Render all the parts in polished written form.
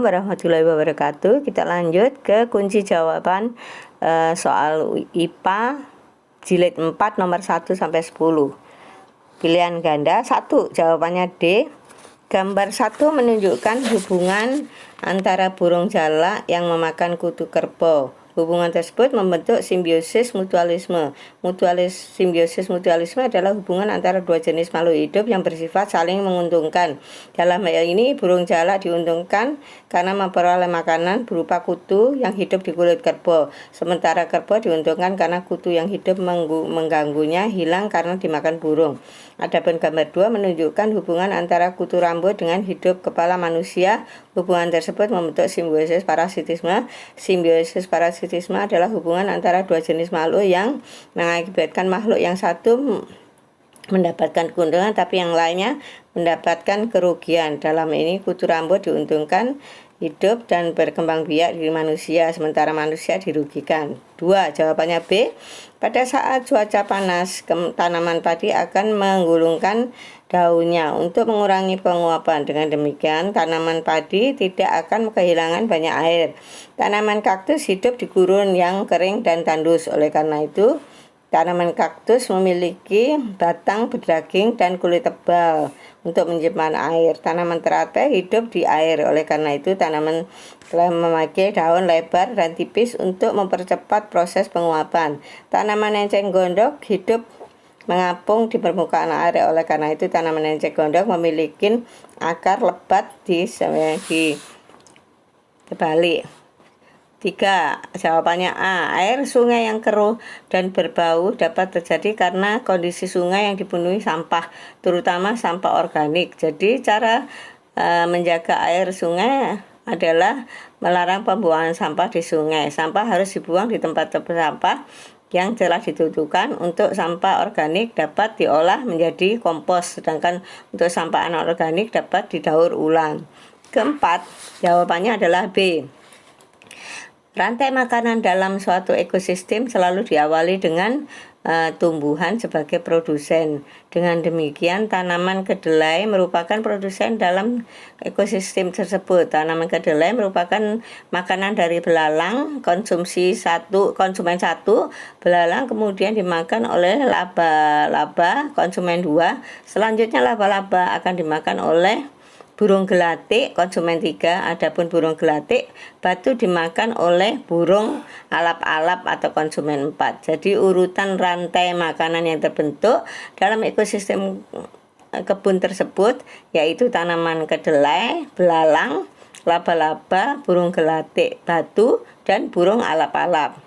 Warahmatullahi wabarakatuh. Kita lanjut ke kunci jawaban soal IPA jilid 4 nomor 1 sampai 10. Pilihan ganda 1, jawabannya D. Gambar 1 menunjukkan hubungan antara burung jalak yang memakan kutu kerbau. Hubungan tersebut membentuk simbiosis mutualisme. Simbiosis mutualisme adalah hubungan antara dua jenis makhluk hidup yang bersifat saling menguntungkan. Dalam hal ini, burung jalak diuntungkan karena memperoleh makanan berupa kutu yang hidup di kulit kerbau. Sementara kerbau diuntungkan karena kutu yang hidup mengganggunya hilang karena dimakan burung. Adapun gambar 2 menunjukkan hubungan antara kutu rambut dengan hidup kepala manusia. Hubungan tersebut membentuk simbiosis parasitisme. Simbiosis parasitisme adalah hubungan antara dua jenis makhluk yang mengakibatkan makhluk yang satu mendapatkan keuntungan tapi yang lainnya mendapatkan kerugian. Dalam ini kutu rambut diuntungkan hidup dan berkembang biak di manusia, sementara manusia dirugikan. 2. Jawabannya B. Pada saat cuaca panas, tanaman padi akan menggulungkan daunnya untuk mengurangi penguapan. Dengan demikian, tanaman padi tidak akan kehilangan banyak air. Tanaman kaktus hidup di gurun yang kering dan tandus. Oleh karena itu, tanaman kaktus memiliki batang berdaging dan kulit tebal untuk menyimpan air. Tanaman teratai hidup di air. Oleh karena itu, tanaman telah memakai daun lebar dan tipis untuk mempercepat proses penguapan. Tanaman enceng gondok hidup mengapung di permukaan air. Oleh karena itu, tanaman enceng gondok memiliki akar lebat di terbalik. 3. Jawabannya A. Air sungai yang keruh dan berbau dapat terjadi karena kondisi sungai yang dipenuhi sampah, terutama sampah organik. Jadi cara menjaga air sungai adalah melarang pembuangan sampah di sungai. Sampah harus dibuang di tempat sampah yang telah ditentukan. Untuk sampah organik dapat diolah menjadi kompos, sedangkan untuk sampah anorganik dapat didaur ulang. Keempat, jawabannya adalah B. Rantai makanan dalam suatu ekosistem selalu diawali dengan tumbuhan sebagai produsen. Dengan demikian, tanaman kedelai merupakan produsen dalam ekosistem tersebut. Tanaman kedelai merupakan makanan dari belalang, konsumen satu, belalang kemudian dimakan oleh laba-laba, konsumen 2. Selanjutnya laba-laba akan dimakan oleh burung gelatik, konsumen 3. Adapun burung gelatik batu dimakan oleh burung alap-alap atau konsumen 4. Jadi urutan rantai makanan yang terbentuk dalam ekosistem kebun tersebut yaitu tanaman kedelai, belalang, laba-laba, burung gelatik, batu, dan burung alap-alap.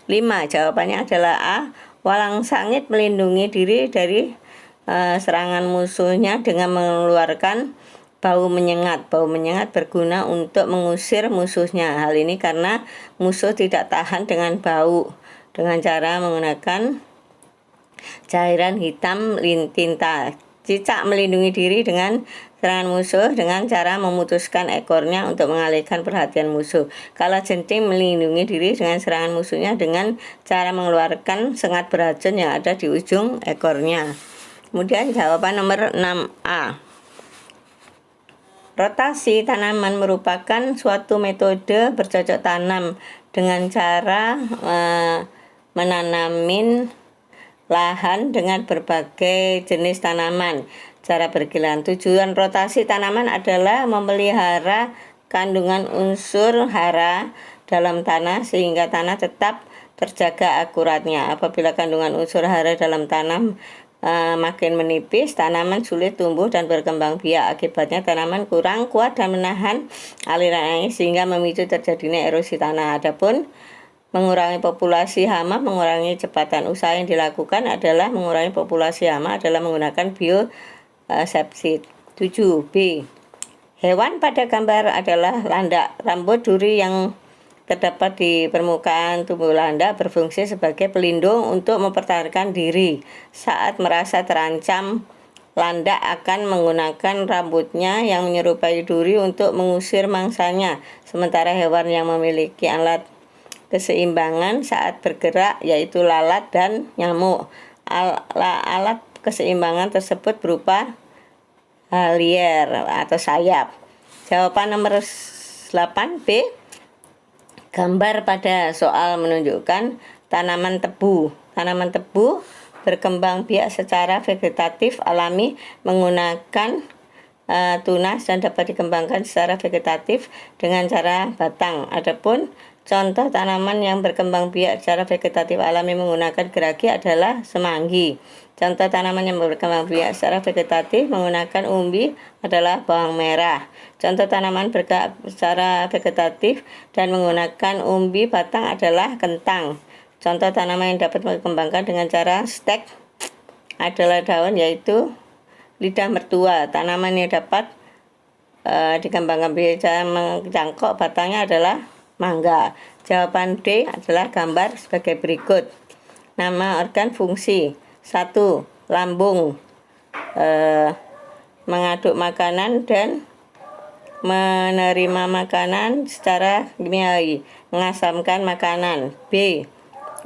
5. Jawabannya adalah A. Walang sangit melindungi diri dari serangan musuhnya dengan mengeluarkan bau menyengat. Bau menyengat berguna untuk mengusir musuhnya. Hal ini karena musuh tidak tahan dengan bau. Dengan cara menggunakan cairan hitam tinta. Cicak melindungi diri dengan serangan musuh dengan cara memutuskan ekornya untuk mengalihkan perhatian musuh. Kalajengking melindungi diri dengan serangan musuhnya dengan cara mengeluarkan sengat beracun yang ada di ujung ekornya. Kemudian jawaban nomor 6A. Rotasi tanaman merupakan suatu metode bercocok tanam dengan cara menanamin lahan dengan berbagai jenis tanaman. Cara bergiliran. Tujuan rotasi tanaman adalah memelihara kandungan unsur hara dalam tanah sehingga tanah tetap terjaga akuratnya. Apabila kandungan unsur hara dalam tanah makin menipis, tanaman sulit tumbuh dan berkembang biak. Akibatnya tanaman kurang kuat dan menahan aliran air sehingga memicu terjadinya erosi tanah. Adapun mengurangi populasi hama, mengurangi kecepatan. Usaha yang dilakukan adalah mengurangi populasi hama adalah menggunakan biosepsid. 7B. Hewan pada gambar adalah landak. Rambut duri yang terdapat di permukaan tubuh landak berfungsi sebagai pelindung untuk mempertahankan diri. Saat merasa terancam, landak akan menggunakan rambutnya yang menyerupai duri untuk mengusir mangsanya. Sementara hewan yang memiliki alat keseimbangan saat bergerak yaitu lalat dan nyamuk. Alat keseimbangan tersebut berupa halier atau sayap. Jawaban nomor 8B. Gambar pada soal menunjukkan tanaman tebu. Tanaman tebu berkembang biak secara vegetatif alami menggunakan tunas dan dapat dikembangkan secara vegetatif dengan cara batang. Adapun contoh tanaman yang berkembang biak secara vegetatif alami menggunakan geragi adalah semanggi. Contoh tanaman yang berkembang biak secara vegetatif menggunakan umbi adalah bawang merah. Contoh tanaman bergerak secara vegetatif dan menggunakan umbi batang adalah kentang. Contoh tanaman yang dapat dikembangkan dengan cara stek adalah daun, yaitu lidah mertua. Tanaman yang dapat dikembangkan dengan cara mencangkok batangnya adalah mangga. Jawaban D adalah gambar sebagai berikut. Nama organ fungsi. 1. Lambung, mengaduk makanan dan menerima makanan secara kimiawi, mengasamkan makanan. B.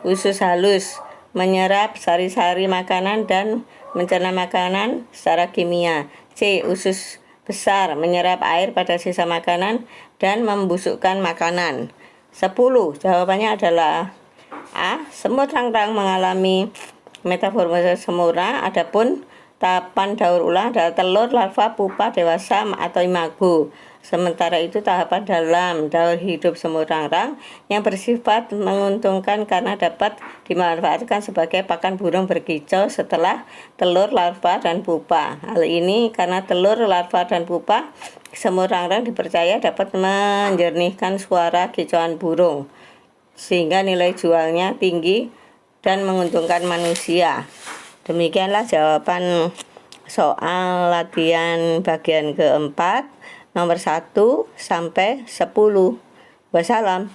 Usus halus, menyerap sari-sari makanan dan mencerna makanan secara kimia. C. Usus besar, menyerap air pada sisa makanan dan membusukkan makanan. 10. Jawabannya adalah A. Semut rangrang mengalami metamorfosis semula. Adapun tahapan daur ulang adalah telur, larva, pupa, dewasa, atau imago. Sementara itu tahapan dalam daur hidup semut rangrang yang bersifat menguntungkan karena dapat dimanfaatkan sebagai pakan burung berkicau setelah telur, larva, dan pupa. Hal ini karena telur, larva, dan pupa semut rangrang dipercaya dapat menjernihkan suara kicauan burung, sehingga nilai jualnya tinggi dan menguntungkan manusia. Demikianlah jawaban soal latihan bagian keempat nomor 1 sampai 10. Wassalam.